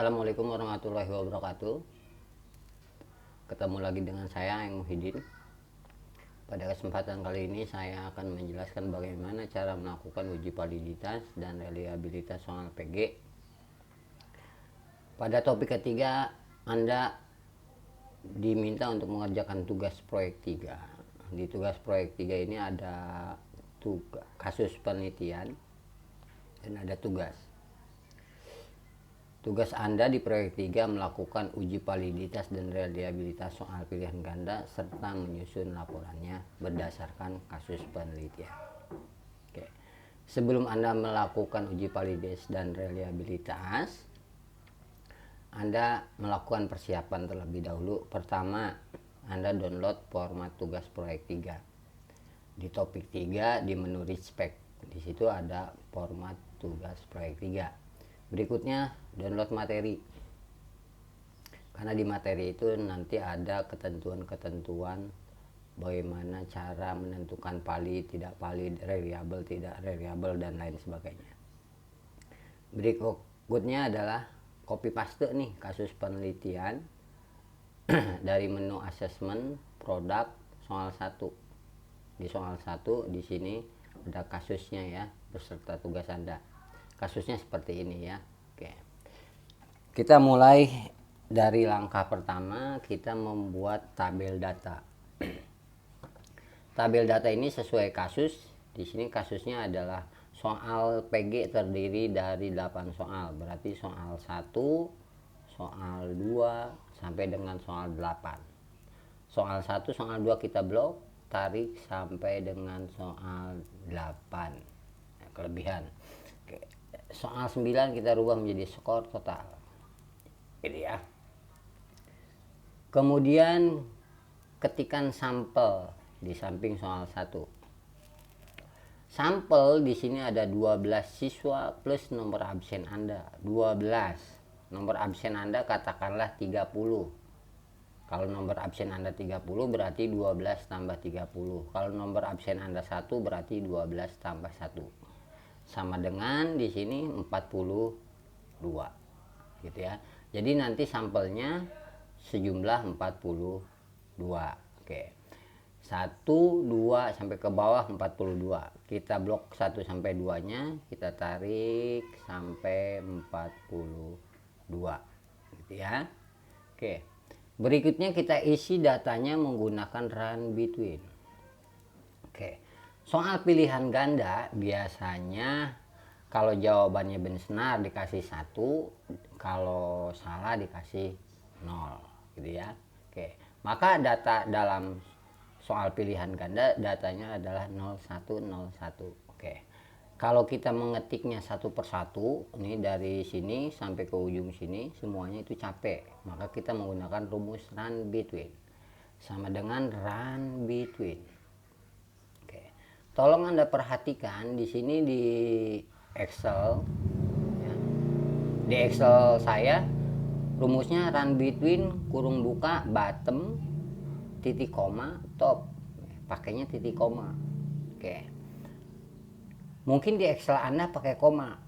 Assalamualaikum warahmatullahi wabarakatuh. Ketemu lagi dengan saya Yang Muhyiddin. Pada kesempatan kali ini saya akan menjelaskan bagaimana cara melakukan uji validitas dan reliabilitas soal PG. Pada topik ketiga, Anda diminta untuk mengerjakan tugas proyek 3. Di tugas proyek 3 ini ada kasus penelitian dan ada tugas. Tugas Anda di proyek 3 melakukan uji validitas dan reliabilitas soal pilihan ganda serta menyusun laporannya berdasarkan kasus penelitian. Oke. Sebelum Anda melakukan uji validitas dan reliabilitas, Anda melakukan persiapan terlebih dahulu. Pertama, Anda download format tugas proyek 3. Di topik 3 di menu respect, di situ ada format tugas proyek 3. Berikutnya download materi, karena di materi itu nanti ada ketentuan-ketentuan bagaimana cara menentukan valid, tidak valid, reliable, tidak reliable, dan lain sebagainya. Berikutnya adalah copy paste nih kasus penelitian dari menu assessment produk soal 1. Di soal 1 di sini ada kasusnya ya beserta tugas Anda. Kasusnya seperti ini ya. Oke. Kita mulai dari langkah pertama, kita membuat tabel data. Tabel data ini sesuai kasus. Di sini kasusnya adalah soal PG terdiri dari 8 soal. Berarti soal 1, soal 2 sampai dengan soal 8. Soal 1, soal 2 kita blok, tarik sampai dengan soal 8. Kelebihan. Oke. Soal 9 kita rubah menjadi skor total, gitu ya. Kemudian ketikan sampel di samping soal 1. Sampel di sini ada 12 siswa plus nomor absen Anda. 12. Nomor absen Anda katakanlah 30. Kalau nomor absen Anda 30 berarti 12 tambah 30. Kalau nomor absen Anda 1 berarti 12 tambah 1. Sama dengan di sini 42, gitu ya. Jadi nanti sampelnya sejumlah 42. Oke. 1, 2 sampai ke bawah 42. Kita blok 1 sampai 2-nya, kita tarik sampai 42, gitu ya. Oke. Berikutnya kita isi datanya menggunakan run between. Oke. Soal pilihan ganda biasanya kalau jawabannya benar dikasih 1, kalau salah dikasih 0, gitu ya. Oke. Maka data dalam soal pilihan ganda datanya adalah 0101. Oke. Kalau kita mengetiknya satu persatu, ini dari sini sampai ke ujung sini semuanya itu capek. Maka kita menggunakan rumus run between. Sama dengan run between. Tolong Anda perhatikan di sini di Excel ya. Di Excel saya rumusnya run between kurung buka bottom titik koma top. Pakainya titik koma. Oke. Mungkin di Excel Anda pakai koma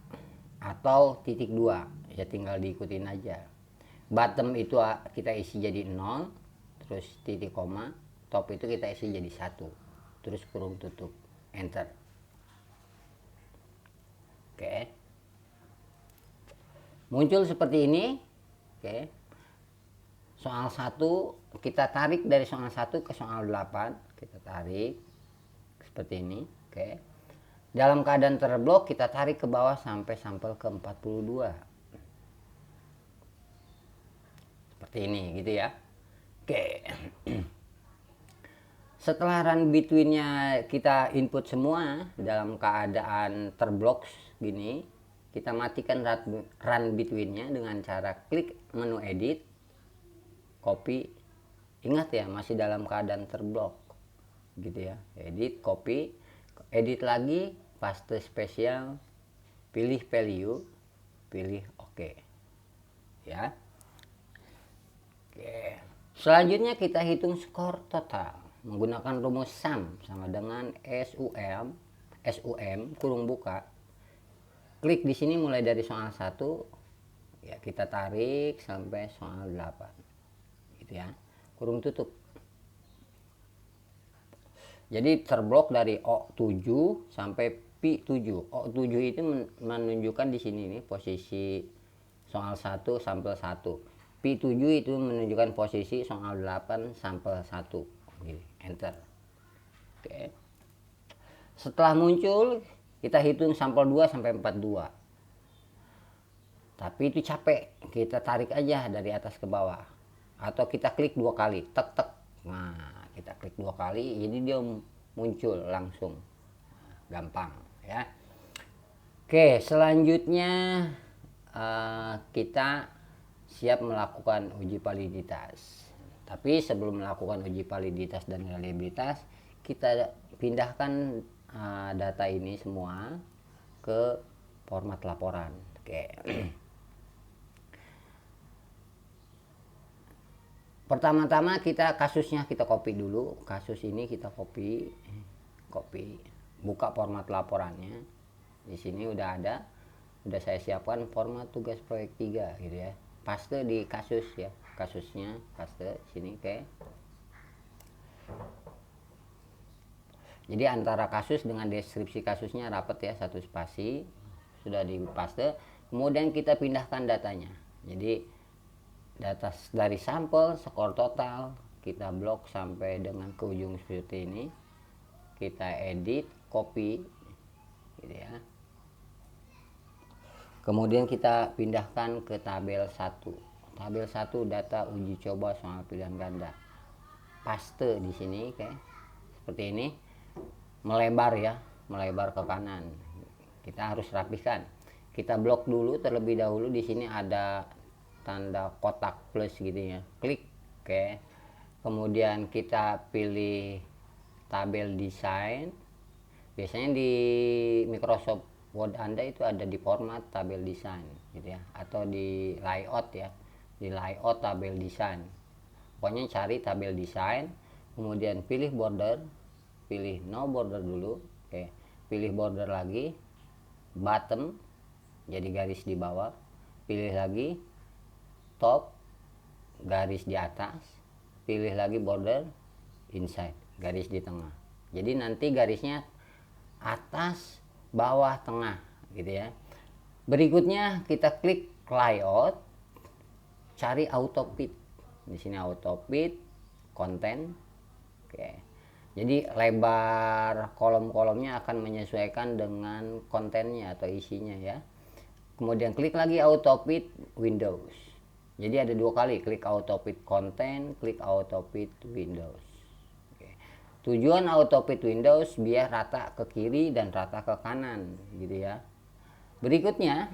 atau titik 2. Ya tinggal diikutin aja. Bottom itu kita isi jadi 0, terus titik koma, top itu kita isi jadi 1. Terus kurung tutup. Enter. Oke. Muncul seperti ini. Oke. Soal 1 kita tarik dari soal 1 ke soal 8. Kita tarik seperti ini. Oke. Dalam keadaan terblok kita tarik ke bawah sampai sampel ke 42. Seperti ini gitu ya. Oke. Setelah run between-nya kita input semua dalam keadaan terblok gini, kita matikan run between-nya dengan cara klik menu edit, copy. Ingat ya, masih dalam keadaan terblok, gitu ya. Edit, copy, edit lagi, paste spesial, pilih value, pilih OK, ya. Oke. Selanjutnya kita hitung skor total menggunakan rumus sum sama dengan SUM kurung buka. Klik di sini mulai dari soal 1 Ya, kita tarik sampai soal 8. Gitu ya. Kurung tutup. Jadi terblok dari O7 sampai P7. O7 itu menunjukkan di sini nih posisi soal 1 sampel 1. P7 itu menunjukkan posisi soal 8 sampel 1. Gini, enter. Oke. Setelah muncul, kita hitung sampel 2 sampai 42. Tapi itu capek, kita tarik aja dari atas ke bawah. Atau kita klik 2 kali, tek tek. Nah, kita klik 2 kali, jadi dia muncul langsung. Gampang ya. Oke, selanjutnya kita siap melakukan uji validitas. Tapi sebelum melakukan uji validitas dan reliabilitas, kita pindahkan data ini semua ke format laporan. Oke. Pertama-tama kita kasusnya kita copy dulu. Kasus ini kita copy, buka format laporannya. Di sini udah ada, udah saya siapkan format tugas proyek 3 gitu ya. Paste di kasus ya, kasusnya paste sini. Oke. Jadi antara kasus dengan deskripsi kasusnya rapat ya, satu spasi, sudah dipaste. Kemudian kita pindahkan datanya. Jadi data dari sampel, skor total, kita blok sampai dengan ke ujung seperti ini. Kita edit, copy gitu ya. Kemudian kita pindahkan ke tabel 1. Tabel 1 data uji coba soal pilihan ganda. Paste di sini kayak seperti ini. Melebar ya, melebar ke kanan. Kita harus rapihkan. Kita blok dulu terlebih dahulu. Di sini ada tanda kotak plus gitu ya, klik. Oke. Kemudian kita pilih tabel desain. Biasanya di Microsoft Word Anda itu ada di format tabel desain gitu ya, atau di layout ya, di layout tabel desain. Pokoknya cari tabel desain, kemudian pilih border, pilih no border dulu. Oke. Pilih border lagi, bottom jadi garis di bawah, pilih lagi top, garis di atas, pilih lagi border inside, garis di tengah. Jadi nanti garisnya atas, bawah, tengah gitu ya. Berikutnya kita klik layout, cari auto fit. Di sini auto fit konten. Oke. Jadi lebar kolom-kolomnya akan menyesuaikan dengan kontennya atau isinya ya. Kemudian klik lagi auto fit Windows. Jadi ada 2 kali, klik auto fit content, klik auto fit Windows. Oke. Tujuan auto fit Windows biar rata ke kiri dan rata ke kanan gitu ya. Berikutnya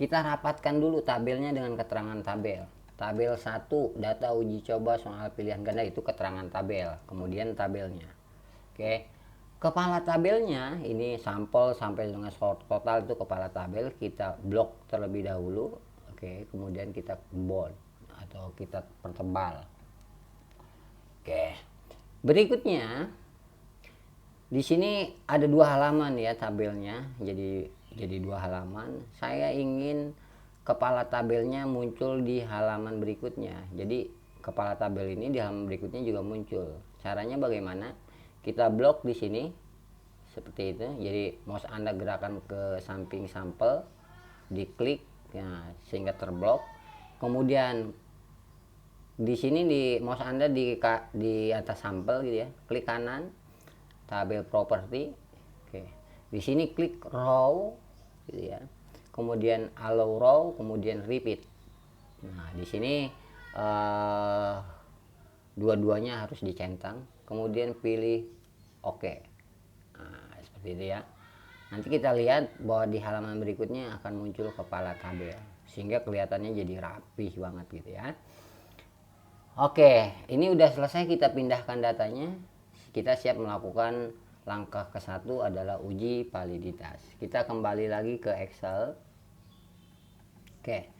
kita rapatkan dulu tabelnya dengan keterangan tabel. Tabel 1 data uji coba soal pilihan ganda, itu keterangan tabel. Kemudian tabelnya. Oke. Kepala tabelnya ini sampel sampai dengan skor total, itu kepala tabel kita blok terlebih dahulu. Oke, kemudian kita bold atau kita pertebal. Oke. Berikutnya di sini ada 2 halaman ya tabelnya. Jadi 2 halaman. Saya ingin kepala tabelnya muncul di halaman berikutnya. Jadi kepala tabel ini di halaman berikutnya juga muncul. Caranya bagaimana? Kita blok di sini seperti itu. Jadi mouse Anda gerakan ke samping sampel, diklik ya, sehingga terblok. Kemudian di sini di mouse Anda di atas sampel gitu ya, klik kanan tabel property. Oke. Di sini klik row gitu ya. Kemudian allow row, kemudian repeat. Nah, di sini dua-duanya harus dicentang. Kemudian pilih oke. Nah, seperti itu ya. Nanti kita lihat bahwa di halaman berikutnya akan muncul kepala tabel, sehingga kelihatannya jadi rapih banget gitu ya. Oke, ini udah selesai, kita pindahkan datanya. Kita siap melakukan langkah ke-1 adalah uji validitas. Kita kembali lagi ke Excel. Oke.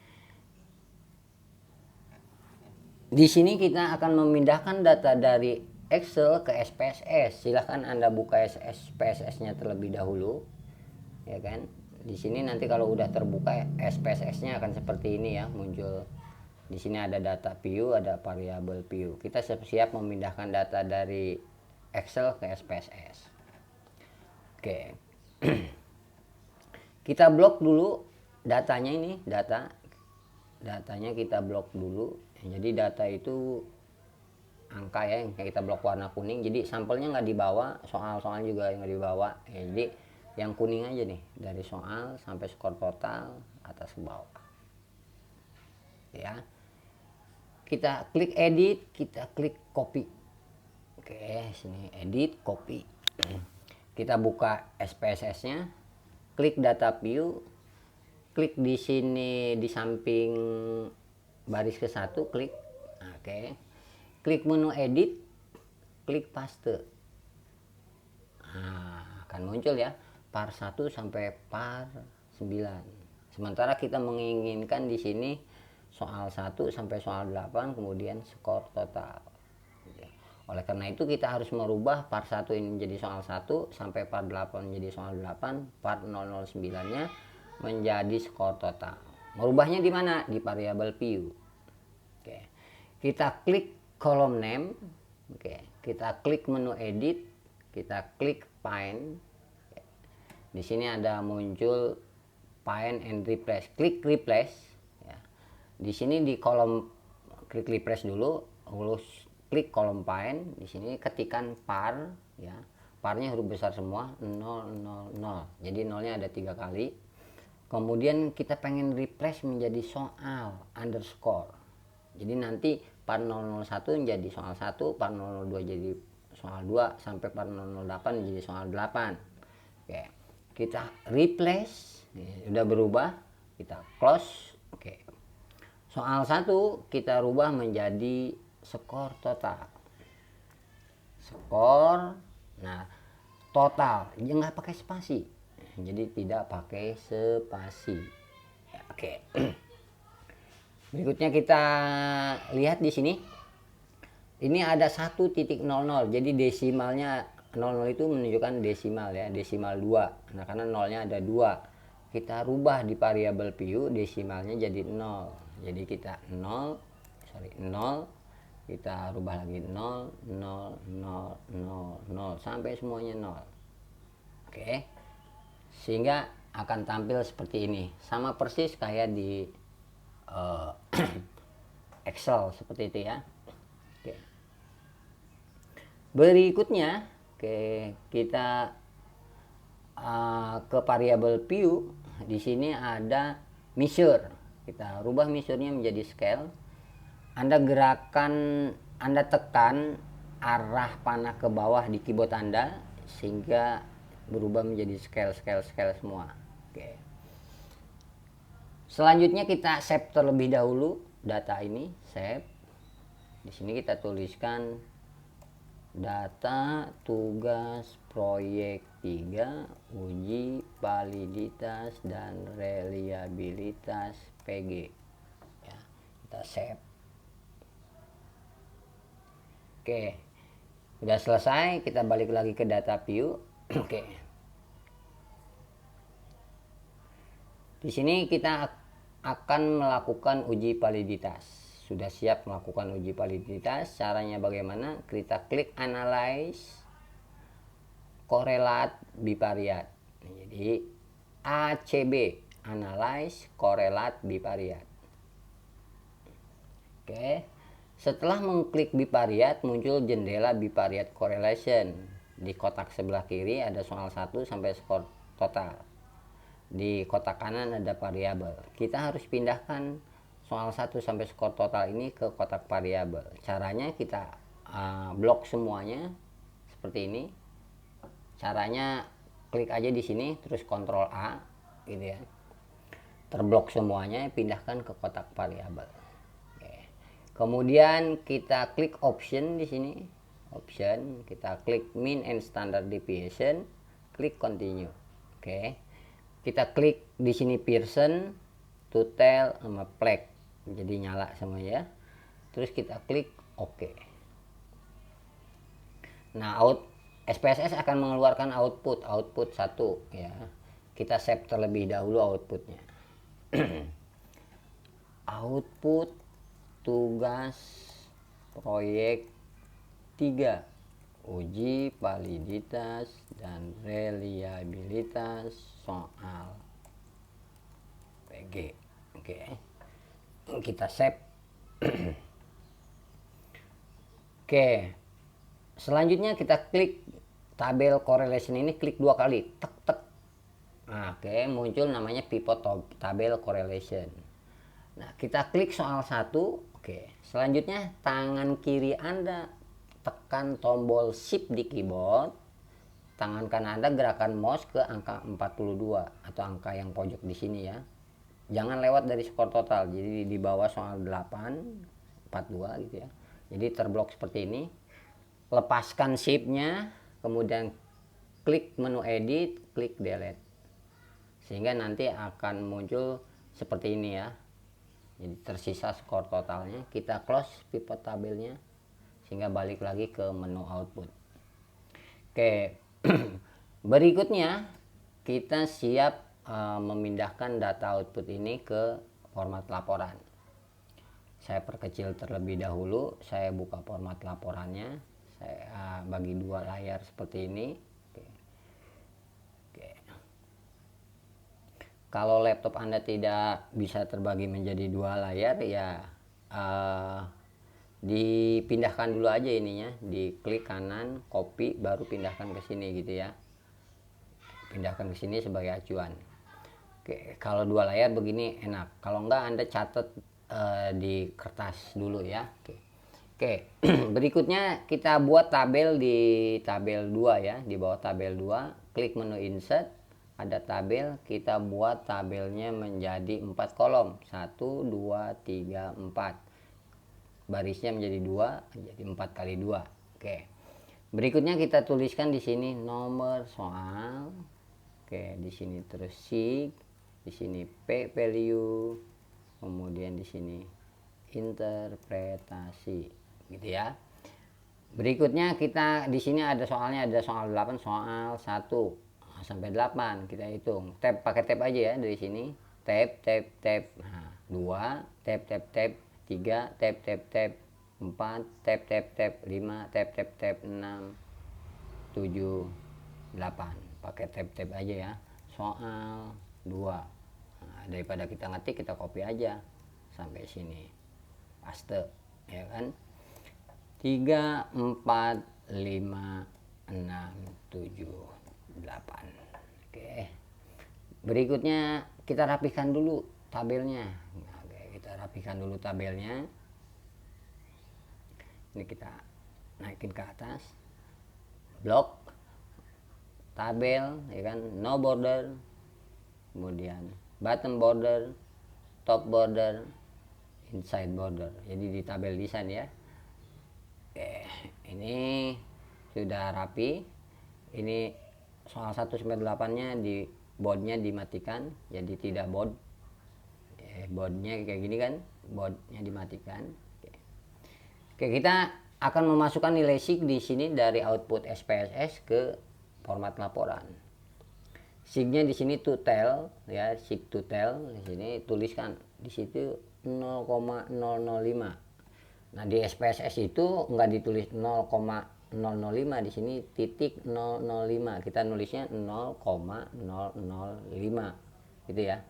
Di sini kita akan memindahkan data dari Excel ke SPSS. Silahkan Anda buka SPSS-nya terlebih dahulu. Ya kan? Di sini nanti kalau udah terbuka SPSS-nya akan seperti ini ya, muncul. Di sini ada data view, ada variabel view. Kita siap-siap memindahkan data dari Excel ke SPSS. Oke. Kita blok dulu datanya ini, datanya kita blok dulu. Jadi data itu angka ya, yang kita blok warna kuning. Jadi sampelnya nggak dibawa, soal-soal juga nggak dibawa. Ya, jadi yang kuning aja nih, dari soal sampai skor total atas ke bawah. Ya. Kita klik edit, kita klik copy. Oke, sini edit, copy. Kita buka SPSS-nya, klik data view, klik di sini di samping baris ke-1, klik. Oke. Klik menu edit, klik paste. Nah, akan muncul ya par 1 sampai par 9. Sementara kita menginginkan di sini soal 1 sampai soal 8, kemudian skor total. Oleh karena itu kita harus merubah par 1 ini menjadi soal 1 sampai par 8 menjadi soal 8, par 009-nya menjadi skor total. Merubahnya di mana? Di variabel view. Oke. Kita klik column name. Oke. Kita klik menu edit, kita klik find. Di sini ada muncul find and replace. Klik replace ya. Di sini di kolom klik replace dulu, terus klik kolom find. Di sini ketikkan par ya. Parnya huruf besar semua, 000. Jadi nolnya ada 3 kali. Kemudian kita pengen replace menjadi soal underscore. Jadi nanti par 001 menjadi soal 1, par 002 jadi soal 2, sampai par 008 menjadi soal 8. Oke. Kita replace, sudah berubah, kita close. Oke. Soal 1 kita rubah menjadi skor total. Skor, nah total, ya nggak pakai spasi. Jadi tidak pakai spasi. Ya, oke. Berikutnya kita lihat di sini. Ini ada 1.00. Jadi desimalnya 00 itu menunjukkan desimal ya, desimal 2. Nah, karena nolnya ada 2. Kita rubah di variabel view desimalnya jadi 0. Jadi kita 0, kita rubah lagi 0, 0, 0, 0, 0 sampai semuanya 0. Oke. Sehingga akan tampil seperti ini. Sama persis kayak di Excel seperti itu ya. Oke. Berikutnya, kita ke variabel view. Di sini ada measure. Kita rubah measure-nya menjadi scale. Anda tekan arah panah ke bawah di keyboard Anda sehingga berubah menjadi scale semua. Oke. Selanjutnya kita save terlebih dahulu data ini, save. Di sini kita tuliskan data tugas proyek 3 uji validitas dan reliabilitas PG. Ya, kita save. Oke. Sudah selesai, kita balik lagi ke data view. Oke. Di sini kita akan melakukan uji validitas. Sudah siap melakukan uji validitas. Caranya bagaimana? Kita klik analyze korelat bivariat. Jadi ACB, analyze korelat bivariat. Oke. Setelah mengklik bivariat, muncul jendela bivariat correlation. Di kotak sebelah kiri ada soal 1 sampai skor total. Di kotak kanan ada variabel. Kita harus pindahkan soal 1 sampai skor total ini ke kotak variabel. Caranya kita blok semuanya seperti ini. Caranya klik aja di sini terus Ctrl A gitu ya. Terblok semuanya, pindahkan ke kotak variabel. Oke. Kemudian kita klik option di sini. Option, kita klik mean and standard deviation, klik continue. Oke. Kita klik di sini Pearson, Tutel sama Flag. Jadi nyala semua ya. Terus kita klik OK. Nah, SPSS akan mengeluarkan output 1 ya. kita save terlebih dahulu outputnya. Output tugas proyek 3, uji validitas dan reliabilitas soal PG. Oke, kita save. Oke, selanjutnya kita klik tabel correlation ini, klik 2 kali, tek tek. Nah, oke, muncul namanya pivot tabel correlation. Nah, kita klik soal 1. Oke, selanjutnya tangan kiri Anda tekan tombol shift di keyboard, tangan kanan Anda gerakan mouse ke angka 42 atau angka yang pojok di sini ya. Jangan lewat dari skor total, jadi di bawah soal 8, 42 gitu ya. Jadi terblok seperti ini. Lepaskan shift-nya, kemudian klik menu edit, klik delete. Sehingga nanti akan muncul seperti ini ya. Jadi tersisa skor totalnya. Kita close pivot tabelnya sehingga balik lagi ke menu output. Oke. Berikutnya kita siap memindahkan data output ini ke format laporan. Saya perkecil terlebih dahulu, saya buka format laporannya, saya bagi 2 layar seperti ini. Oke. Kalau laptop Anda tidak bisa terbagi menjadi 2 layar ya dipindahkan dulu aja ininya, diklik kanan, copy, baru pindahkan ke sini gitu ya. Pindahkan ke sini sebagai acuan. Oke, kalau 2 layar begini enak. Kalau enggak Anda catat di kertas dulu ya. Oke. Berikutnya kita buat tabel di tabel 2 ya, di bawah tabel 2, klik menu insert, ada tabel, kita buat tabelnya menjadi 4 kolom. 1 2 3 4. Barisnya menjadi 2, jadi 4 kali 2. Oke. Berikutnya kita tuliskan di sini nomor soal. Oke, di sini terus sig, di sini p value, kemudian di sini interpretasi gitu ya. Berikutnya kita di sini ada soalnya, ada soal 8, soal 1 sampai 8 kita hitung. Tab, pakai tab aja ya dari sini. Tab tab tab. Nah, 2 tab tab tab, 3 tab tab tab, 4 tab tab tab, 5 tab tab tab, 6 7 8. Pakai tab tab aja ya. Soal 2. Nah, daripada kita ngetik, kita copy aja sampai sini, paste ya kan. 3 4 5 6 7 8. Oke, berikutnya kita rapikan dulu tabelnya. Oke, kita rapikan dulu tabelnya. Ini kita naikin ke atas, blok tabel ya kan, no border, kemudian bottom border, top border, inside border. Jadi di tabel desain ya. Oke, ini sudah rapi. Ini soal 1 sampai 8 nya di boardnya dimatikan, jadi tidak board. Boardnya kayak gini kan, boardnya dimatikan. Oke, kita akan memasukkan nilai sig di sini dari output SPSS ke format laporan. Signya di sini to tell ya, sig to tell di sini tuliskan di situ 0,005. Nah, di SPSS itu enggak ditulis 0,005, di sini titik 005. Kita nulisnya 0,005 gitu ya.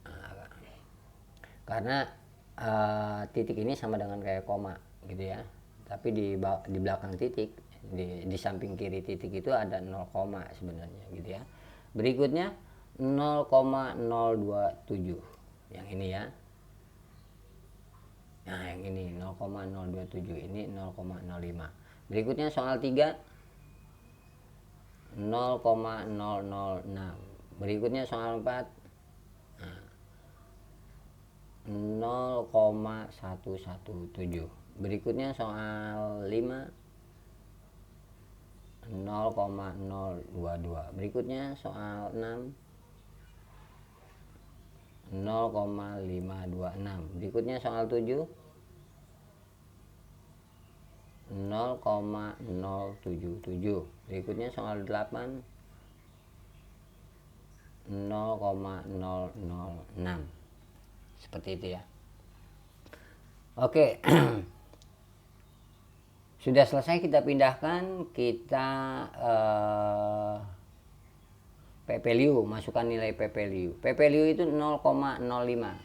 Nah, karena titik ini sama dengan kayak koma gitu ya. Tapi di belakang titik, di samping kiri titik itu ada 0, sebenarnya gitu ya. Berikutnya 0,027 yang ini ya. Nah, yang ini 0,027, ini 0,05. Berikutnya soal 3 0,006. Berikutnya soal 4 0,117. Berikutnya soal 5 0,022. Berikutnya soal 6 0,526. Berikutnya soal 7 0,077. Berikutnya soal 8 0,006. Seperti itu ya. Oke. Sudah selesai, kita pindahkan, kita p-value, masukkan nilai p-value. P-value itu 0,05.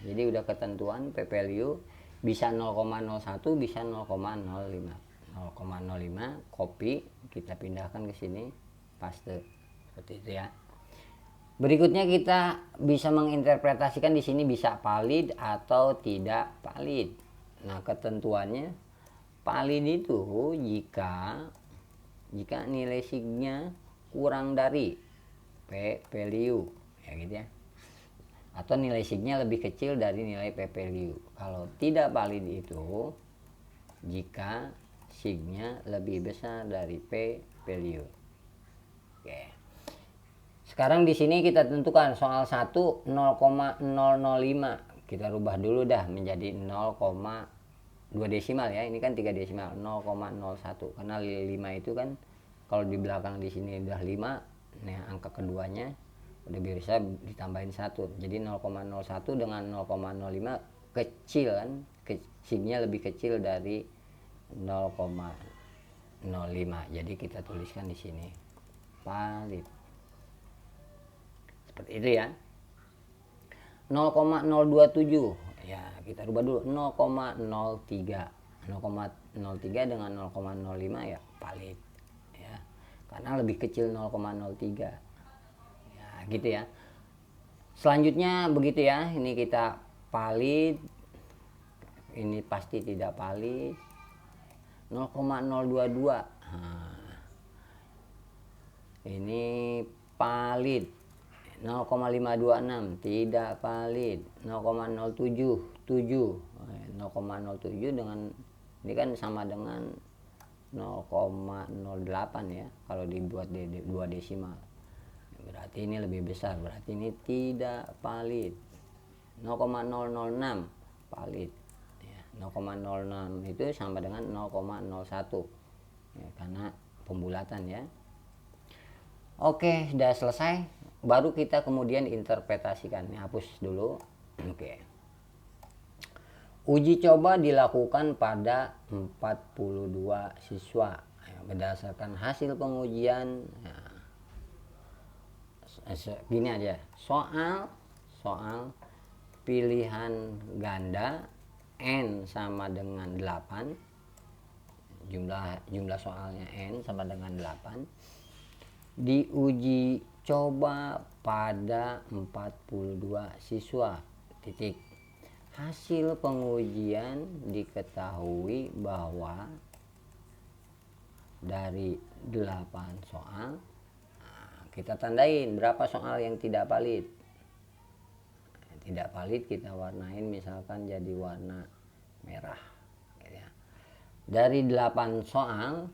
Jadi udah ketentuan p-value bisa 0,01, bisa 0,05. 0,05 copy, kita pindahkan ke sini, paste. Seperti itu ya. Berikutnya kita bisa menginterpretasikan di sini bisa valid atau tidak valid. Nah, ketentuannya valid itu jika nilai signya kurang dari p-value ya gitu ya, atau nilai signya lebih kecil dari nilai p-value. Kalau tidak valid itu jika signya lebih besar dari p-value. Oke. Sekarang di sini kita tentukan soal 1 0,005. Kita rubah dulu dah menjadi 0,2 desimal ya. Ini kan 3 desimal, 0,01. Karena 5 itu kan kalau di belakang di sini udah 5. Nah, angka keduanya udah bisa ditambahin 1. Jadi 0,01 dengan 0,05 kecil kan, signya lebih kecil dari 0,05. Jadi kita tuliskan di sini valid. Seperti itu ya. 0,027 ya, kita rubah dulu 0,03. 0,03 dengan 0,05 ya valid ya, karena lebih kecil 0,03 ya, gitu ya. Selanjutnya begitu ya, ini kita valid, ini pasti tidak valid. 0,022 nah, ini valid. 0,526 tidak valid. 0,077 dengan ini kan sama dengan 0,08 ya, kalau dibuat 2 desimal berarti ini lebih besar, berarti ini tidak valid. 0,006 valid ya, 0,06 itu sama dengan 0,01 ya, karena pembulatan ya. Oke, sudah selesai. Baru kita kemudian interpretasikan. Ini hapus dulu. Oke. Uji coba dilakukan pada 42 siswa ya, berdasarkan hasil pengujian ya. Gini aja, soal pilihan ganda n sama dengan 8, jumlah soalnya n sama dengan 8, diuji coba pada 42 siswa titik. Hasil pengujian diketahui bahwa dari 8 soal, kita tandain berapa soal yang tidak valid. Tidak valid kita warnain misalkan jadi warna merah ya. Dari 8 soal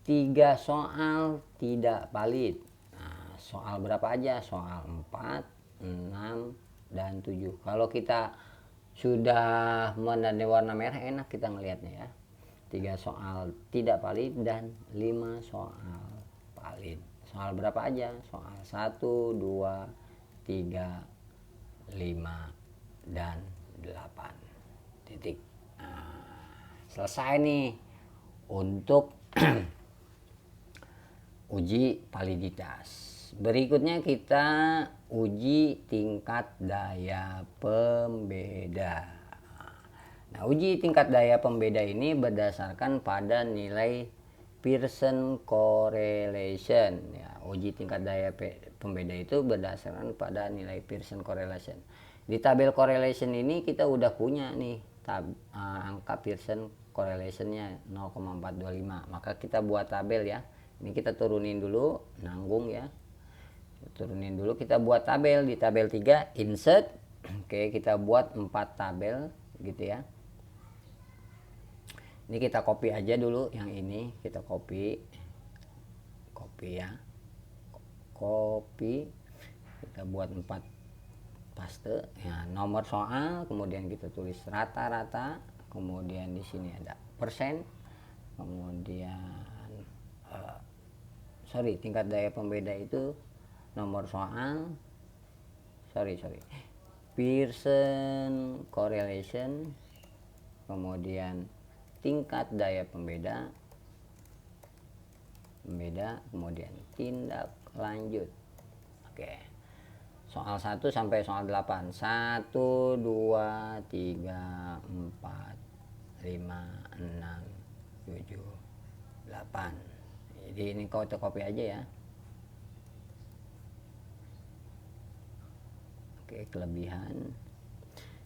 3 soal tidak valid. Nah, soal berapa aja? Soal 4, 6, dan 7. Kalau kita sudah menandai warna merah enak kita ngelihatnya ya. 3 soal tidak valid dan 5 soal valid. Soal berapa aja? Soal 1, 2, 3, 5, dan 8. Titik. Nah, selesai nih untuk uji validitas. Berikutnya kita uji tingkat daya pembeda. Nah, uji tingkat daya pembeda ini berdasarkan pada nilai Pearson correlation. Ya, uji tingkat daya pembeda itu berdasarkan pada nilai Pearson correlation. Di tabel correlation ini kita udah punya nih angka Pearson correlationnya 0,425. Maka kita buat tabel ya. Ini kita turunin dulu, nanggung ya. Turunin dulu, kita buat tabel di tabel 3 insert. Oke, kita buat 4 tabel gitu ya. Ini kita copy aja dulu yang ini, kita copy ya. Copy. Kita buat 4 paste ya, nomor soal, kemudian kita tulis rata-rata, kemudian di sini ada persen, kemudian tingkat daya pembeda itu nomor soal, Pearson correlation, kemudian tingkat daya pembeda, kemudian tindak lanjut. Oke. Soal 1 sampai soal 8. 1 2 3 4 5 6 7 8. Jadi ini fotokopi aja ya. Oke, kelebihan.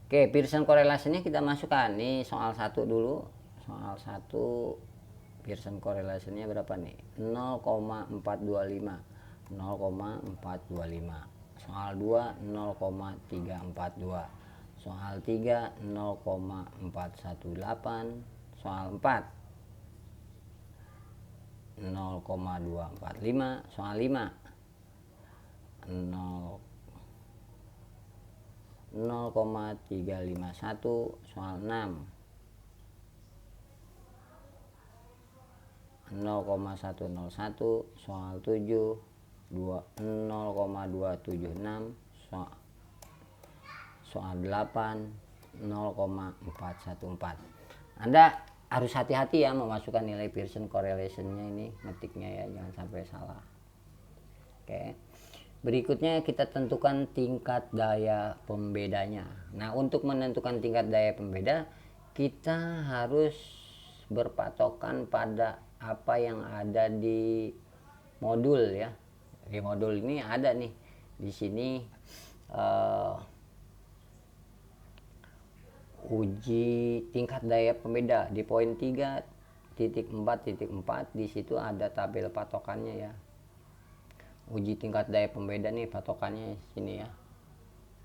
Oke, Pearson correlation-nya kita masukkan. Nih soal 1 dulu. Soal 1 Pearson correlation-nya berapa nih? 0,425. 0,425. Soal 2 0,342. Soal 3 0,418. Soal 4 0,245. Soal 5 0,351. Soal 6 0,101. Soal 7 0,276. Soal 8 0,414. Anda harus hati-hati ya memasukkan nilai Pearson correlation-nya ini, ngetiknya ya, jangan sampai salah. Oke. Berikutnya kita tentukan tingkat daya pembedanya. Nah, untuk menentukan tingkat daya pembeda, kita harus berpatokan pada apa yang ada di modul ya. Di modul ini ada nih, di sini uji tingkat daya pembeda di poin 3.4.4. Di situ ada tabel patokannya ya. Uji tingkat daya pembeda nih, patokannya sini ya.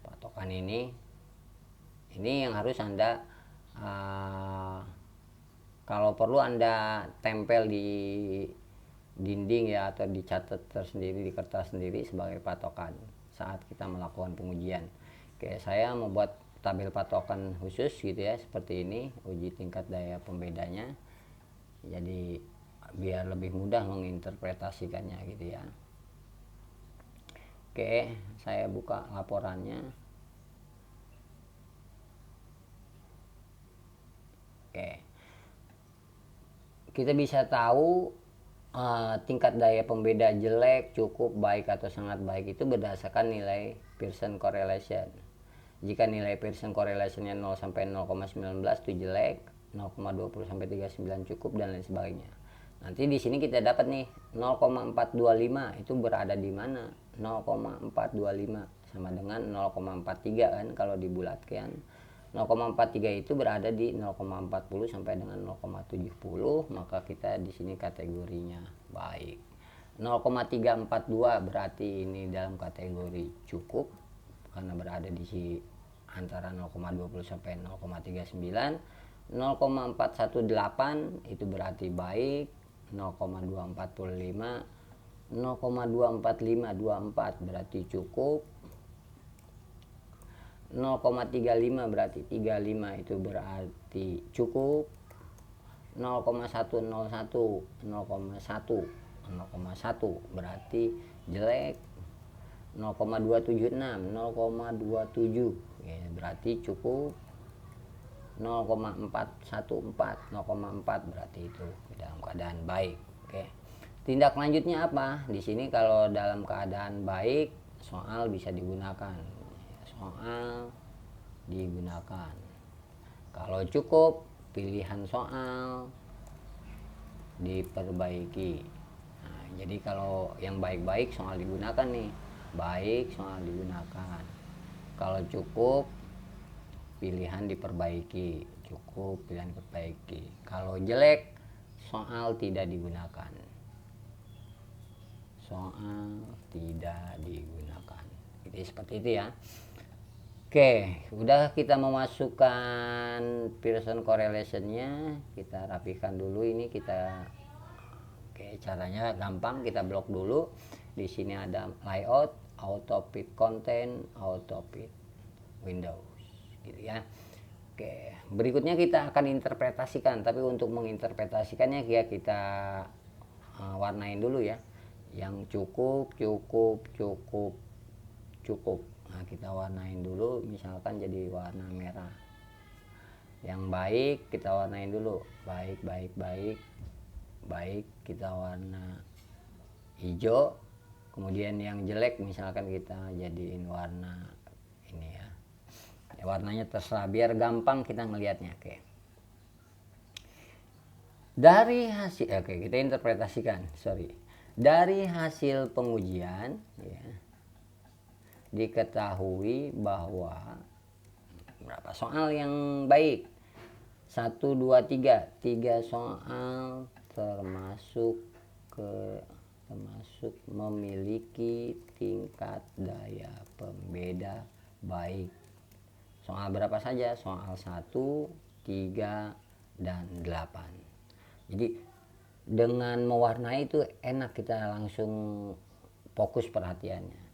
Patokan ini yang harus Anda kalau perlu Anda tempel di dinding ya, atau dicatat tersendiri di kertas sendiri sebagai patokan saat kita melakukan pengujian. Oke, saya membuat tabel patokan khusus gitu ya, seperti ini uji tingkat daya pembedanya. Jadi biar lebih mudah menginterpretasikannya gitu ya. Oke, saya buka laporannya. Oke, kita bisa tahu tingkat daya pembeda jelek, cukup, baik, atau sangat baik itu berdasarkan nilai Pearson correlation. Jika nilai Pearson correlation-nya 0 sampai 0,19 itu jelek, 0,20 sampai 39 cukup, dan lain sebagainya. Nanti di sini kita dapat nih 0,425 itu berada di mana? 0,425 sama dengan 0,43 kan kalau dibulatkan. 0,43 itu berada di 0,40 sampai dengan 0,70, maka kita di sini kategorinya baik. 0,342 berarti ini dalam kategori cukup karena berada di sini antara 0,20 sampai 0,39. 0,418 itu berarti baik. 0,245 0,24524 berarti cukup. 0,35 berarti 35 itu berarti cukup. 0,101 0,1 berarti jelek. 0,276 0,27 ya, berarti cukup. 0,414 0,4 berarti itu dalam keadaan baik. Oke. Tindak lanjutnya apa? Di sini kalau dalam keadaan baik, soal bisa digunakan. Soal digunakan. Kalau cukup, pilihan soal diperbaiki. Nah, jadi kalau yang baik-baik soal digunakan nih. Baik soal digunakan. Kalau cukup, pilihan diperbaiki. Cukup, pilihan diperbaiki. Kalau jelek, soal tidak digunakan. Soal tidak digunakan. Jadi seperti itu ya. Oke, udah kita memasukkan Pearson correlation-nya, kita rapikan dulu ini kita. Oke, caranya gampang, kita blok dulu. Di sini ada layout, auto fit content, auto fit Windows gitu ya. Oke, berikutnya kita akan interpretasikan, tapi untuk menginterpretasikannya ya kita warnain dulu ya. yang cukup. Nah, kita warnain dulu, misalkan jadi warna merah. Yang baik kita warnain dulu, baik, kita warna hijau. Kemudian yang jelek misalkan kita jadiin warna ini ya, warnanya terserah biar gampang kita ngelihatnya. Oke, dari hasil, kita interpretasikan, dari hasil pengujian ya, diketahui bahwa berapa soal yang baik, 1, 2, 3 soal termasuk memiliki tingkat daya pembeda baik. Soal berapa saja? Soal 1, 3, dan 8. Jadi dengan mewarnai itu enak, kita langsung fokus perhatiannya.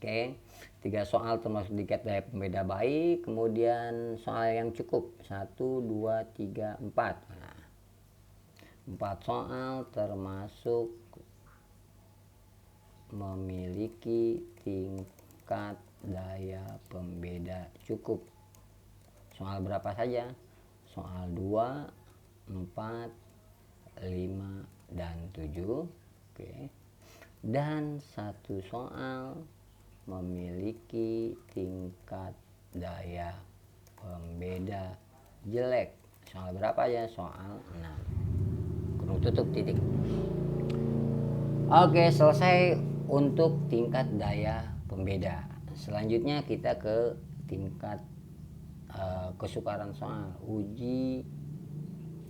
Oke, 3 soal termasuk tingkat daya pembeda baik. Kemudian soal yang cukup, 1, 2, 3, 4. Nah, 4 soal termasuk memiliki tingkat daya pembeda cukup. Soal berapa saja? Soal 2, 4, 5, dan 7. Oke. Dan 1 soal memiliki tingkat daya pembeda jelek. Soal berapa ya? Soal 6. Kurung tutup, titik. Oke, selesai untuk tingkat daya pembeda. Selanjutnya kita ke tingkat kesukaran soal. Uji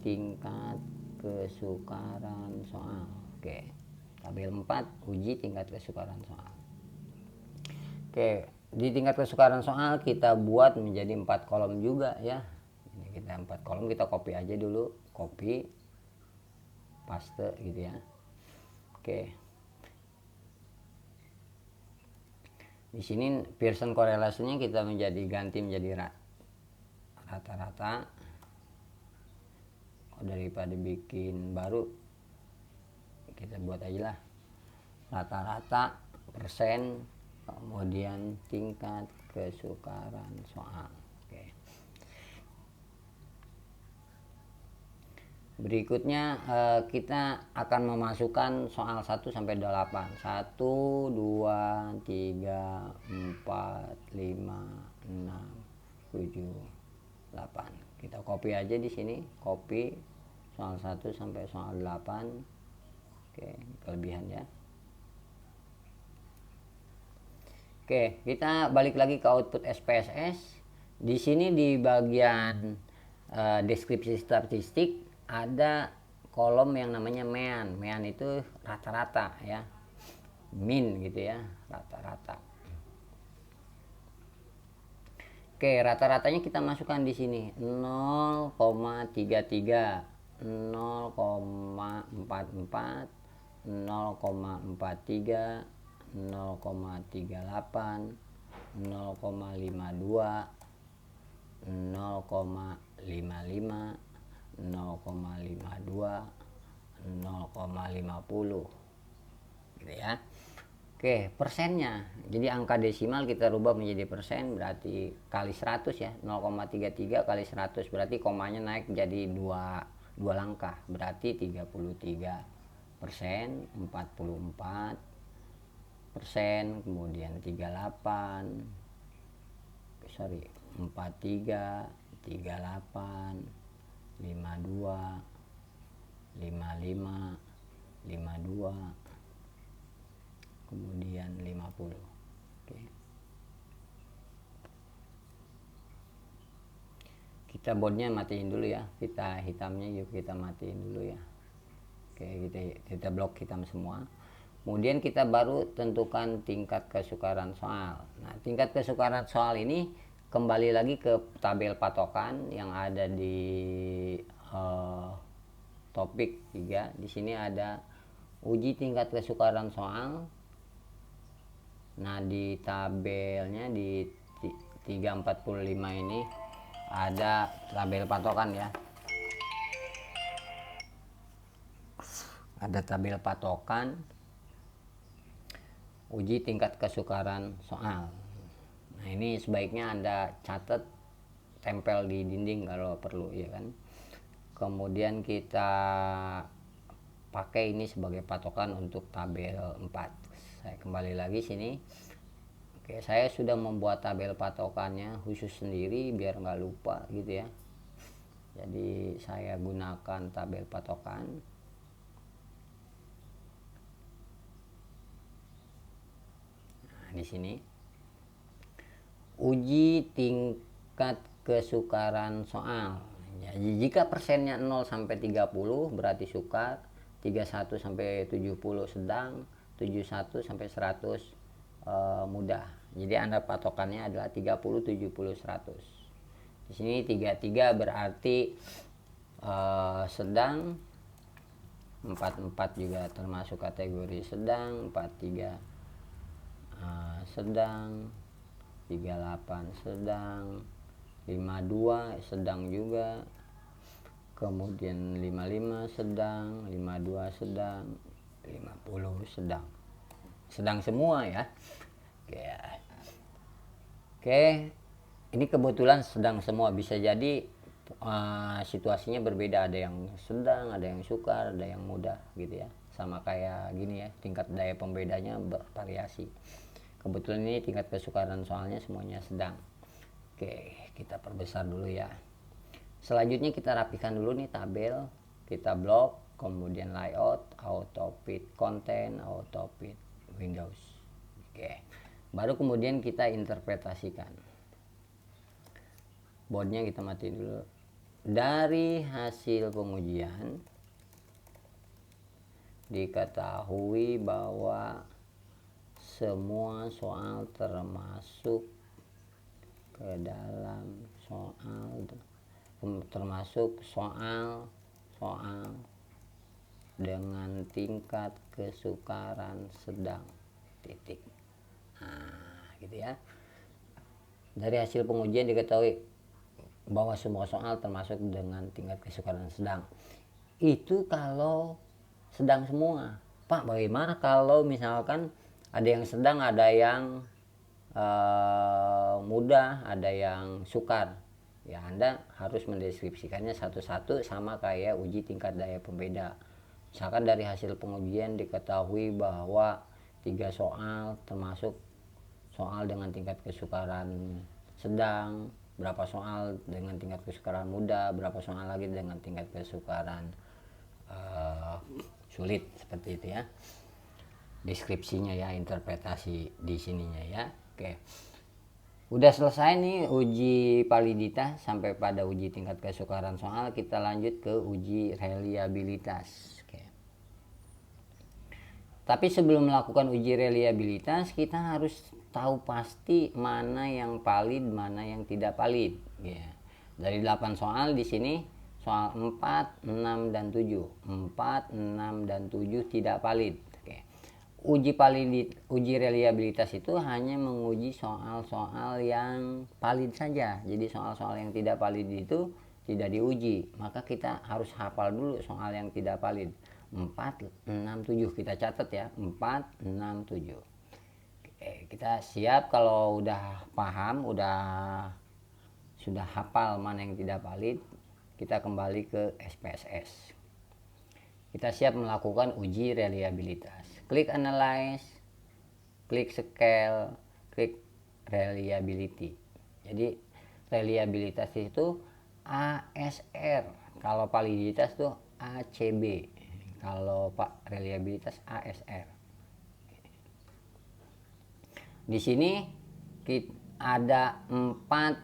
tingkat kesukaran soal. Oke, tabel 4, uji tingkat kesukaran soal. Oke, di tingkat kesukaran soal kita buat menjadi 4 kolom juga ya. Ini kita 4 kolom, kita copy aja dulu, copy, paste gitu ya. Oke. Di sini Pearson korelasinya kita ganti menjadi rata-rata. Daripada bikin baru, kita buat aja lah rata-rata persen, kemudian tingkat kesukaran soal. Oke. Berikutnya kita akan memasukkan soal 1 sampai 8. 1, 2, 3, 4, 5, 6, 7, 8. Kita copy aja di sini, copy soal 1 sampai soal 8. Oke, kelebihan ya. Oke, kita balik lagi ke output SPSS. Di sini di bagian deskripsi statistik ada kolom yang namanya mean. Mean itu rata-rata ya, min gitu ya, rata-rata. Oke, rata-ratanya kita masukkan di sini 0,33, 0,44, 0,43, 0,38, 0,52, 0,55, 0,52, 0,50 gitu ya. Oke, persennya, jadi angka desimal kita rubah menjadi persen, berarti kali 100 ya, 0,33 kali 100, berarti komanya naik jadi 2 langkah, berarti 33%, 44%, kemudian 38, 43, 38, 52, 55, 52, kemudian 50. Oke. Kita boardnya matiin dulu ya, kita hitamnya yuk kita matiin dulu ya. Oke, kita blok hitam semua. Kemudian kita baru tentukan tingkat kesukaran soal. Nah, tingkat kesukaran soal ini kembali lagi ke tabel patokan yang ada di topik 3. Di sini ada uji tingkat kesukaran soal. Nah, di tabelnya di 345 ini ada tabel patokan ya. ada tabel patokan, uji tingkat kesukaran soal. Nah ini sebaiknya Anda catat, tempel di dinding kalau perlu ya kan. Kemudian kita pakai ini sebagai patokan untuk tabel 4. Saya kembali lagi sini. Oke, saya sudah membuat tabel patokannya khusus sendiri biar nggak lupa gitu ya. Jadi saya gunakan tabel patokan. Nah, di sini uji tingkat kesukaran soal. Jadi jika persennya 0 sampai 30 berarti sukar, 31 sampai 70 sedang, 71 sampai 100 mudah. Jadi Anda patokannya adalah 30, 70, 100. Di sini 33 berarti sedang, 44 juga termasuk kategori sedang, 43 sedang, 38 sedang, 52 sedang juga, kemudian 55 sedang, 52 sedang, 50 sedang. Sedang semua ya. Oke. Ini kebetulan sedang semua, bisa jadi situasinya berbeda, ada yang sedang, ada yang sukar, ada yang mudah gitu ya. Sama kayak gini ya, tingkat daya pembedanya bervariasi. Kebetulan ini tingkat kesukaran soalnya semuanya sedang. Oke, kita perbesar dulu ya. Selanjutnya kita rapikan dulu nih tabel, kita blok, kemudian layout, auto fit content, auto fit Windows. Oke. Baru kemudian kita interpretasikan. Boardnya kita mati dulu. Dari hasil pengujian diketahui bahwa semua soal termasuk ke dalam soal dengan tingkat kesukaran sedang titik. Nah, gitu ya. Dari hasil pengujian diketahui bahwa semua soal termasuk dengan tingkat kesukaran sedang. Itu kalau sedang semua. Pak, bagaimana kalau misalkan ada yang sedang, ada yang mudah, ada yang sukar? Ya Anda harus mendeskripsikannya satu-satu, sama kayak uji tingkat daya pembeda. Misalkan dari hasil pengujian diketahui bahwa 3 soal termasuk soal dengan tingkat kesukaran sedang, berapa soal dengan tingkat kesukaran mudah, berapa soal lagi dengan tingkat kesukaran sulit, seperti itu ya deskripsinya ya, interpretasi di sininya ya. Oke, udah selesai nih uji validitas sampai pada uji tingkat kesukaran soal. Kita lanjut ke uji reliabilitas. Oke. Tapi sebelum melakukan uji reliabilitas, kita harus tahu pasti mana yang valid, mana yang tidak valid. Ya. Dari 8 soal di sini, soal 4, 6, dan 7. 4, 6, dan 7 tidak valid. Oke. Uji reliabilitas itu hanya menguji soal-soal yang valid saja. Jadi soal-soal yang tidak valid itu tidak diuji. Maka kita harus hafal dulu soal yang tidak valid. 4, 6, 7 kita catat ya. 4, 6, 7. Oke, kita siap kalau udah paham, sudah hafal mana yang tidak valid, kita kembali ke SPSS. Kita siap melakukan uji reliabilitas. Klik analyze, klik scale, klik reliability. Jadi reliabilitas itu ASR, kalau validitas itu ACB, kalau reliabilitas ASR. Di sini ada 4,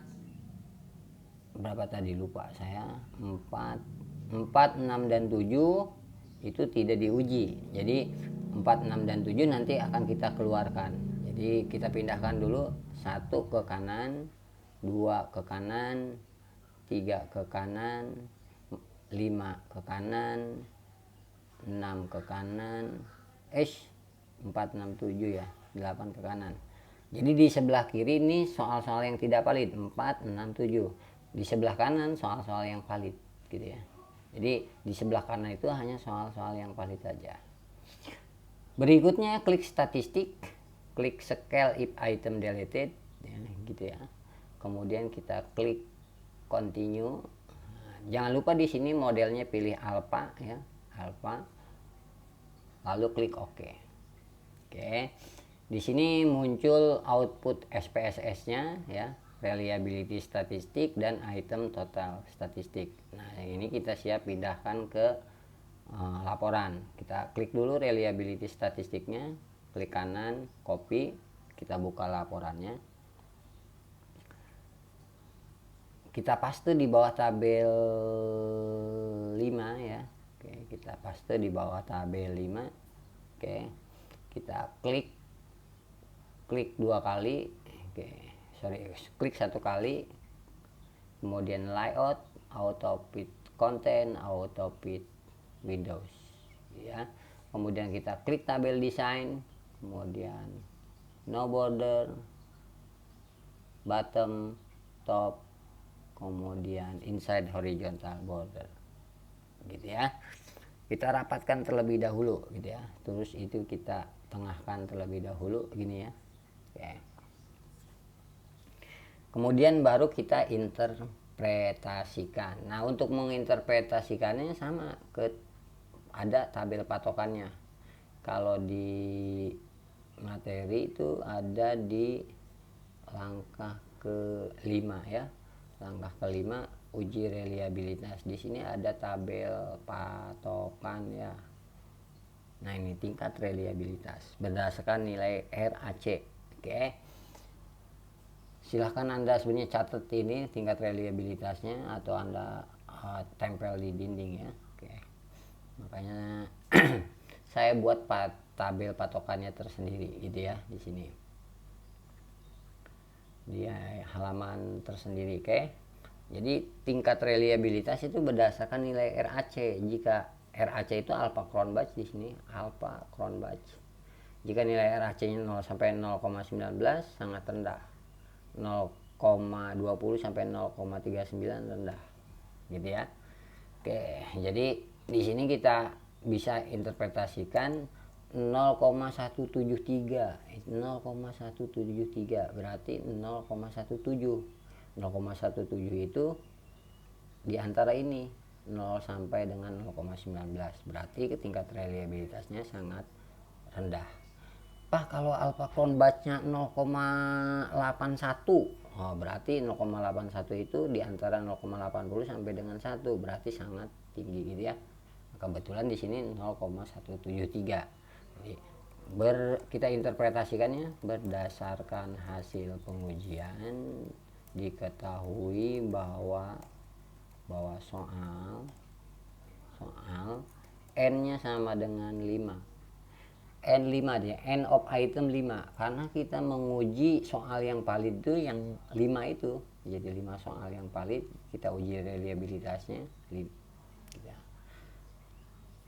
berapa tadi lupa saya, 4, 6, dan 7 itu tidak diuji. Jadi 4, 6, dan 7 nanti akan kita keluarkan. Jadi kita pindahkan dulu, 1 ke kanan, 2 ke kanan, 3 ke kanan, 5 ke kanan, 6 ke kanan, 4, 6, 7 ya, 8 ke kanan. Jadi di sebelah kiri ini soal-soal yang tidak valid, 4, 6, 7. Di sebelah kanan soal-soal yang valid gitu ya. Jadi di sebelah kanan itu hanya soal-soal yang valid saja. Berikutnya klik statistik, klik scale if item deleted, ya, gitu ya. Kemudian kita klik continue. Jangan lupa di sini modelnya pilih alpha ya, alpha. Lalu klik OK. Oke. Di sini muncul output SPSS-nya ya, reliability statistik dan item total statistik. Nah, yang ini kita siap pindahkan ke laporan. Kita klik dulu reliability statistiknya, klik kanan, copy, kita buka laporannya. Kita paste di bawah tabel 5 ya. Oke, kita paste di bawah tabel 5. Oke. Kita klik dua kali. Oke, klik satu kali. Kemudian layout, auto fit content, auto fit Windows ya. Kemudian kita klik tabel design, kemudian no border, bottom, top, kemudian inside horizontal border gitu ya. Kita rapatkan terlebih dahulu gitu ya, terus itu kita tengahkan terlebih dahulu gini ya. Oke. Kemudian baru kita interpretasikan. Nah, untuk menginterpretasikannya sama, ada tabel patokannya. Kalau di materi itu ada di langkah ke-5 ya. Langkah ke-5 uji reliabilitas. Di sini ada tabel patokan ya. Nah, ini tingkat reliabilitas berdasarkan nilai RAC. Oke. Silahkan Anda sebenarnya catat ini tingkat reliabilitasnya atau Anda tempel di dinding ya. Oke. Makanya saya buat tabel patokannya tersendiri gitu ya di sini. Di halaman tersendiri, oke. Jadi tingkat reliabilitas itu berdasarkan nilai RAC. Jika RAC itu alpha Cronbach, di sini alpha Cronbach. Jika nilai RAC-nya 0 sampai 0,19 sangat rendah. 0,20 sampai 0,39 rendah. Gitu ya. Oke, jadi di sini kita bisa interpretasikan 0,173 berarti 0,17 itu di antara ini 0 sampai dengan 0,19 berarti tingkat reliabilitasnya sangat rendah. Pak, kalau alpha Cronbach-nya 0,81 berarti 0,81 itu di antara 0,80 sampai dengan 1 berarti sangat tinggi gitu ya. Kebetulan di sini 0,173. Jadi kita interpretasikannya berdasarkan hasil pengujian diketahui bahwa soal n-nya sama dengan 5. N5 dia, N of item 5 karena kita menguji soal yang valid itu yang 5 itu. Jadi 5 soal yang valid kita uji reliabilitasnya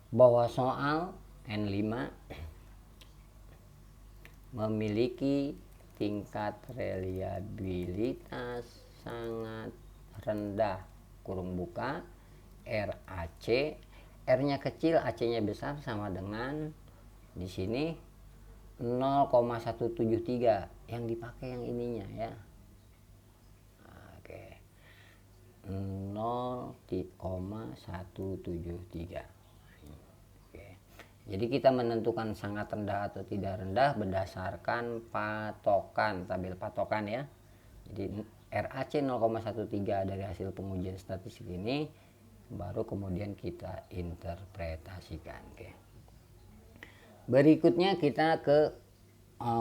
bahwa soal N5 memiliki tingkat reliabilitas sangat rendah kurung buka RAC, R-nya kecil, AC-nya besar sama dengan di sini 0,173 yang dipakai yang ininya ya. Oke. 0,173. Jadi kita menentukan sangat rendah atau tidak rendah berdasarkan patokan, tabel patokan ya. Jadi RAC 0,13 dari hasil pengujian statistik ini baru kemudian kita interpretasikan. Oke. Berikutnya kita ke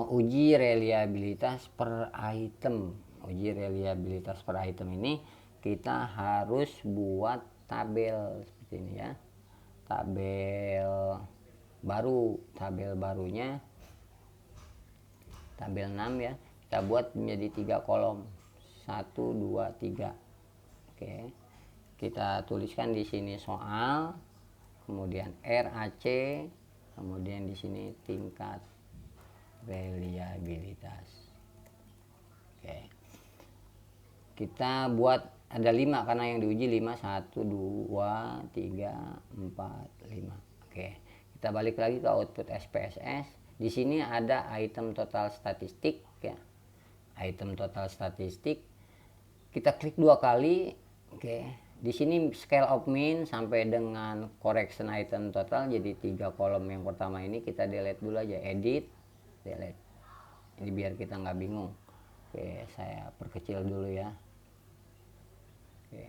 uji reliabilitas per item. Uji reliabilitas per item ini kita harus buat tabel seperti ini ya. Tabel baru, tabel barunya tabel 6 ya, kita buat menjadi 3 kolom 1, 2, 3. Oke, kita tuliskan di sini soal, kemudian RAC, kemudian di sini tingkat reliabilitas. Oke, kita buat ada 5 karena yang diuji 5, 1 2 3 4 5. Oke, kita balik lagi ke output SPSS. Di sini ada item total statistik ya, item total statistik. Kita klik 2 kali. Oke, di sini scale of mean sampai dengan correction item total, jadi 3 kolom yang pertama ini kita delete dulu aja, edit, delete. Ini biar kita nggak bingung. Oke, saya perkecil dulu ya. Oke.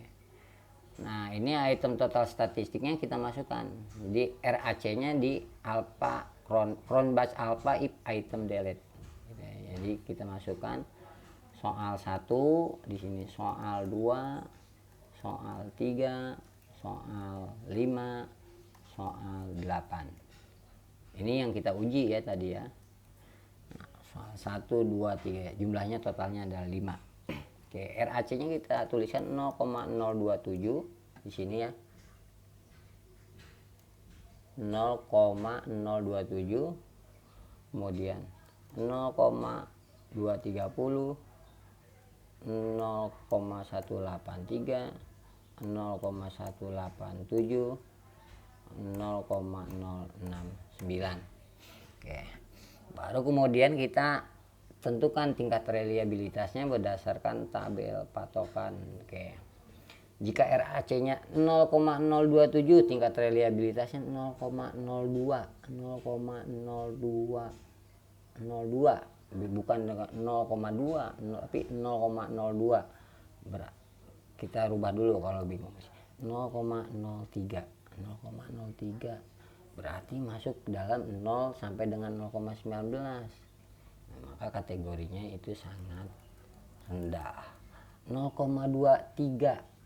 Nah, ini item total statistiknya kita masukkan. Jadi RAC-nya di alpha cron batch alpha if item delete. Jadi kita masukkan soal 1 di sini, soal 2, soal 3, soal 5, soal 8. Ini yang kita uji ya tadi ya. Nah, soal 1 2 3 jumlahnya totalnya adalah 5. Oke, RAC-nya kita tuliskan 0,027 di sini ya. 0,027, kemudian 0,230, 0,183, 0,187, 0,069. Oke, baru kemudian kita tentukan tingkat reliabilitasnya berdasarkan tabel patokan. Oke, jika RAC-nya 0,027, tingkat reliabilitasnya 0,02, 0,02, 02, bukan 0,2 tapi 0,02. Kita rubah dulu kalau bingung. 0,03, 0,03 berarti masuk dalam 0 sampai dengan 0,19. Maka kategorinya itu sangat rendah. 0,23,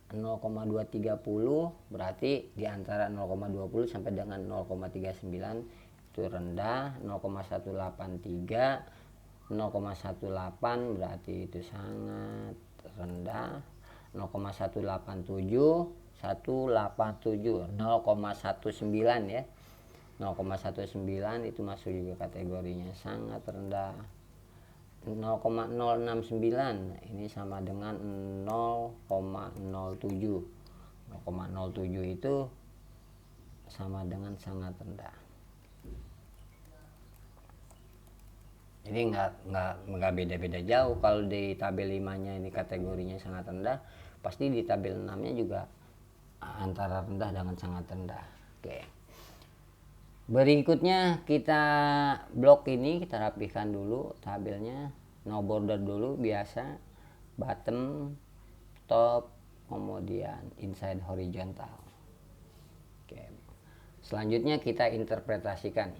0,230 berarti di antara 0,20 sampai dengan 0,39 itu rendah. 0,183, 0,18 berarti itu sangat rendah. 0,187, 187, 0,19 ya. 0,19 itu masuk juga kategorinya sangat rendah. 0,069 ini sama dengan 0,07. 0,07 itu sama dengan sangat rendah. Jadi nggak beda-beda jauh. Kalau di tabel 5-nya ini kategorinya sangat rendah, pasti di tabel 6-nya juga antara rendah dengan sangat rendah. Oke. Berikutnya kita blok ini kita rapihkan dulu tabelnya, no border dulu biasa, bottom, top, kemudian inside horizontal. Oke. Selanjutnya kita interpretasikan.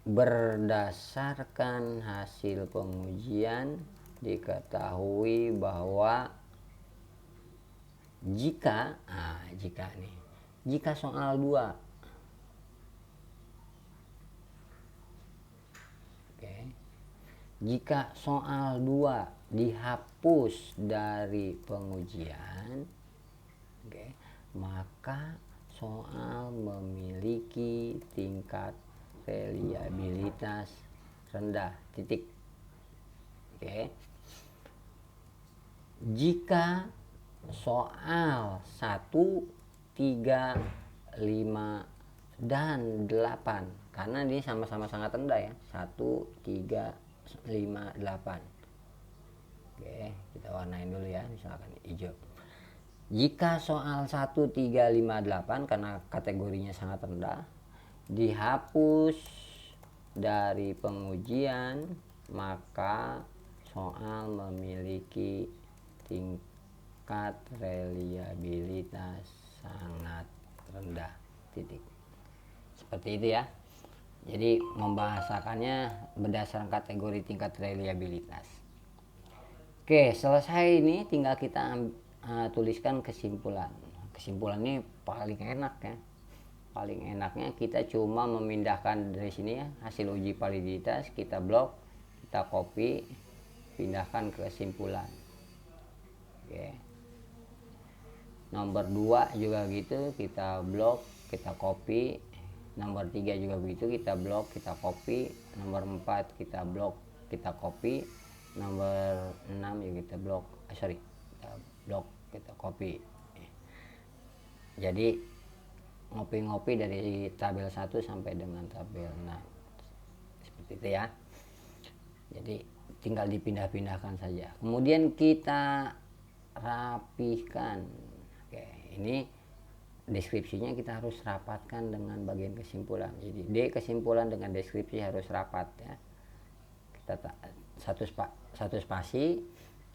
Berdasarkan hasil pengujian diketahui bahwa jika soal 2 jika soal 2 dihapus dari pengujian, maka soal memiliki tingkat reliabilitas rendah, titik. Jika soal 1, 3, 5, dan 8, karena ini sama-sama sangat rendah ya, 1, 3, 5, 8. Oke, kita warnain dulu ya, misalkan hijau. Jika soal 1, 3, 5, 8 karena kategorinya sangat rendah dihapus dari pengujian, maka soal memiliki tingkat reliabilitas sangat rendah, titik. Seperti itu ya. Jadi membahasakannya berdasarkan kategori tingkat reliabilitas. Oke, selesai ini tinggal kita tuliskan kesimpulan. Kesimpulan ini paling enak ya. Paling enaknya kita cuma memindahkan dari sini ya, hasil uji validitas kita blok, kita copy, pindahkan ke kesimpulan. Oke. Nomor 2 juga gitu, kita blok, kita copy. Nomor 3 juga begitu, kita blok, kita copy. Nomor 4 kita blok, kita copy. nomor 6 ya kita blok, kita blok, kita copy. Jadi ngopi-ngopi dari tabel 1 sampai dengan tabel 6 seperti itu ya. Jadi tinggal dipindah-pindahkan saja, kemudian kita rapihkan. Oke, ini deskripsinya kita harus rapatkan dengan bagian kesimpulan. Jadi D kesimpulan dengan deskripsi harus rapat ya. Kita satu spasi,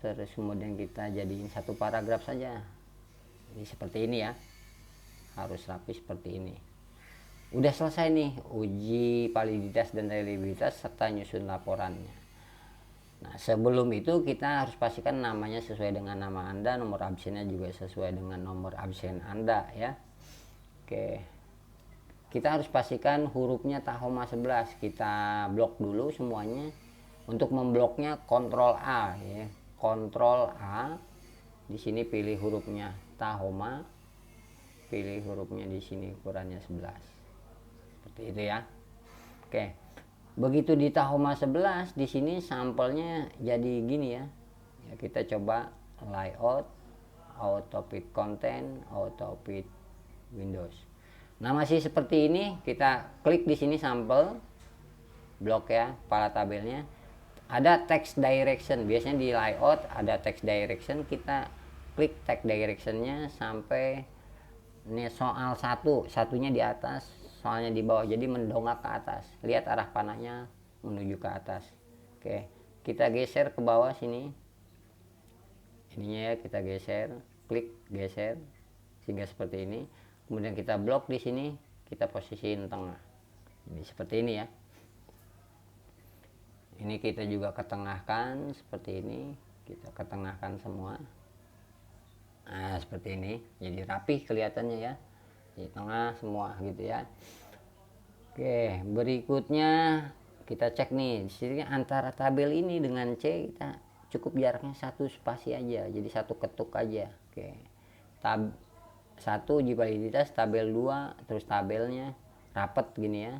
terus kemudian kita jadiin satu paragraf saja. Ini seperti ini ya, harus rapi seperti ini. Udah selesai nih uji validitas dan reliabilitas serta nyusun laporannya. Nah, sebelum itu kita harus pastikan namanya sesuai dengan nama Anda, nomor absennya juga sesuai dengan nomor absen Anda ya. Oke. Kita harus pastikan hurufnya Tahoma 11. Kita blok dulu semuanya. Untuk membloknya Ctrl A ya. Ctrl A. Di sini pilih hurufnya Tahoma. Pilih hurufnya di sini ukurannya 11. Seperti itu ya. Oke. Begitu di Tahoma 11 di sini sampelnya jadi gini ya. Ya kita coba layout, auto fit content, auto fit Windows. Nah, masih seperti ini, kita klik di sini sampel blok ya, kepala tabelnya. Ada text direction, biasanya di layout ada text direction, kita klik text directionnya sampai ini soal satunya di atas, soalnya di bawah, jadi mendongak ke atas. Lihat arah panahnya menuju ke atas. Oke, kita geser ke bawah sini. Ininya ya kita geser, klik geser sehingga seperti ini. Kemudian kita blok di sini, kita posisiin tengah. Ini seperti ini ya. Ini kita juga ketengahkan seperti ini, kita ketengahkan semua. Nah, seperti ini, jadi rapih kelihatannya ya, di tengah semua gitu ya. Oke, berikutnya kita cek nih, di sini antara tabel ini dengan C kita cukup jaraknya satu spasi aja, jadi satu ketuk aja. Oke, tab 1 uji validitas, tabel 2, terus tabelnya rapet gini ya.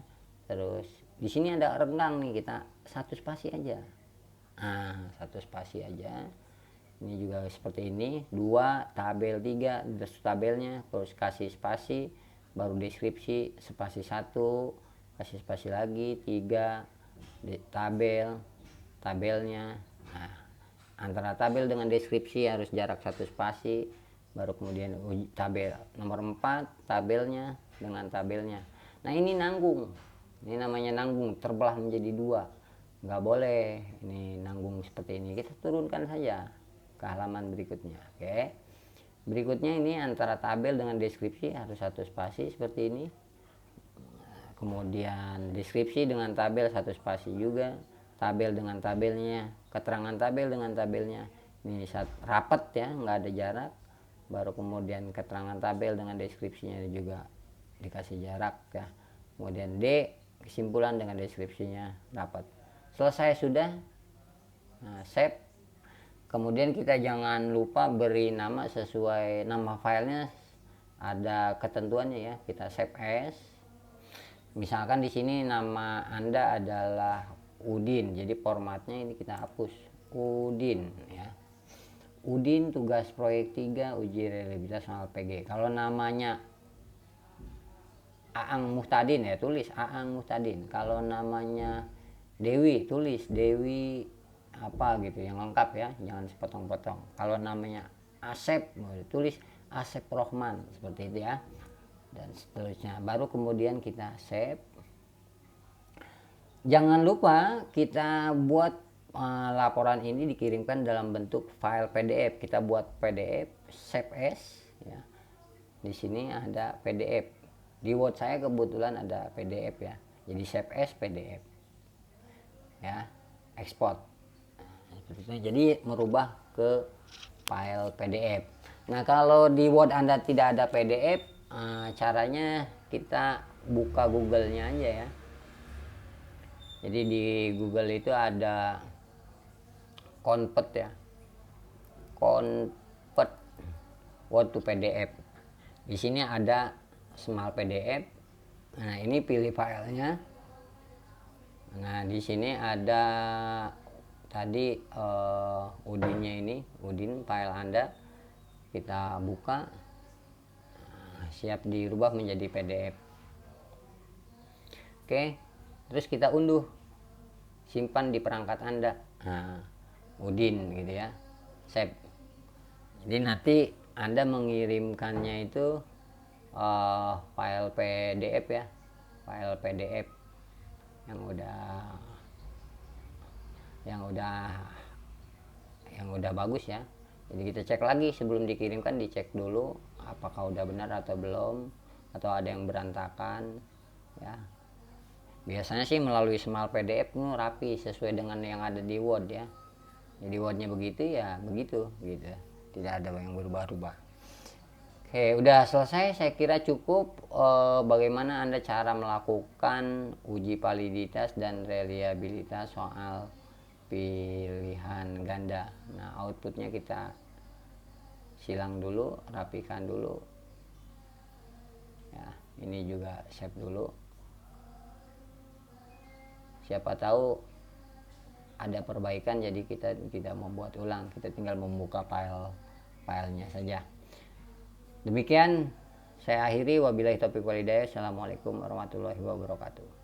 Terus di sini ada renggang nih, kita satu spasi aja. Nah, satu spasi aja. Ini juga seperti ini, 2 tabel 3 terus tabelnya, terus kasih spasi, baru deskripsi spasi 1, kasih spasi lagi 3 tabelnya. Nah, antara tabel dengan deskripsi harus jarak satu spasi, baru kemudian tabel nomor 4 tabelnya dengan tabelnya. Nah, ini nanggung, ini namanya nanggung, terbelah menjadi 2, nggak boleh ini nanggung seperti ini, kita turunkan saja ke halaman berikutnya. Oke, berikutnya ini antara tabel dengan deskripsi harus satu spasi seperti ini. Kemudian deskripsi dengan tabel satu spasi juga, tabel dengan tabelnya, keterangan tabel dengan tabelnya ini rapat ya, nggak ada jarak. Baru kemudian keterangan tabel dengan deskripsinya juga dikasih jarak ya. Kemudian D kesimpulan dengan deskripsinya rapat. Selesai sudah. Nah, save. Kemudian kita jangan lupa beri nama sesuai nama filenya, ada ketentuannya ya. Kita save as. Misalkan di sini nama Anda adalah Udin, jadi formatnya ini kita hapus Udin ya. Udin tugas proyek 3 uji reliabilitas soal PG. Kalau namanya Aang Muhtadin ya tulis Aang Muhtadin. Kalau namanya Dewi tulis Dewi apa gitu yang lengkap ya, jangan sepotong-potong. Kalau namanya Asep tulis Asep Rohman seperti itu ya, dan seterusnya. Baru kemudian kita save. Jangan lupa kita buat laporan ini dikirimkan dalam bentuk file PDF. Kita buat PDF, save as ya. Di sini ada PDF. Di Word saya kebetulan ada PDF ya. Jadi save as PDF. Ya, ekspor. Jadi merubah ke file PDF. Nah, kalau di Word Anda tidak ada PDF, caranya kita buka Google-nya aja ya. Jadi di Google itu ada convert ya, convert Word to PDF. Di sini ada small PDF. Nah, ini pilih filenya. Nah, di sini ada tadi Udinnya ini, Udin file Anda kita buka, siap dirubah menjadi PDF. Oke, terus kita unduh, simpan di perangkat Anda. Nah, Udin gitu ya, save. Jadi nanti Anda mengirimkannya itu file PDF ya, file PDF yang udah bagus ya. Jadi kita cek lagi sebelum dikirimkan, dicek dulu apakah udah benar atau belum, atau ada yang berantakan ya. Biasanya sih melalui Smart PDF itu rapi sesuai dengan yang ada di Word ya. Jadi Wordnya begitu ya begitu gitu, tidak ada yang berubah-ubah. Oke, udah selesai, saya kira cukup. Bagaimana Anda cara melakukan uji validitas dan reliabilitas soal pilihan ganda. Nah, outputnya kita silang dulu, rapikan dulu ya. Ini juga save dulu, siapa tahu ada perbaikan, jadi kita tidak membuat ulang, kita tinggal membuka filenya saja. Demikian saya akhiri, wabillahi taufiq wal hidayah. Assalamualaikum warahmatullahi wabarakatuh.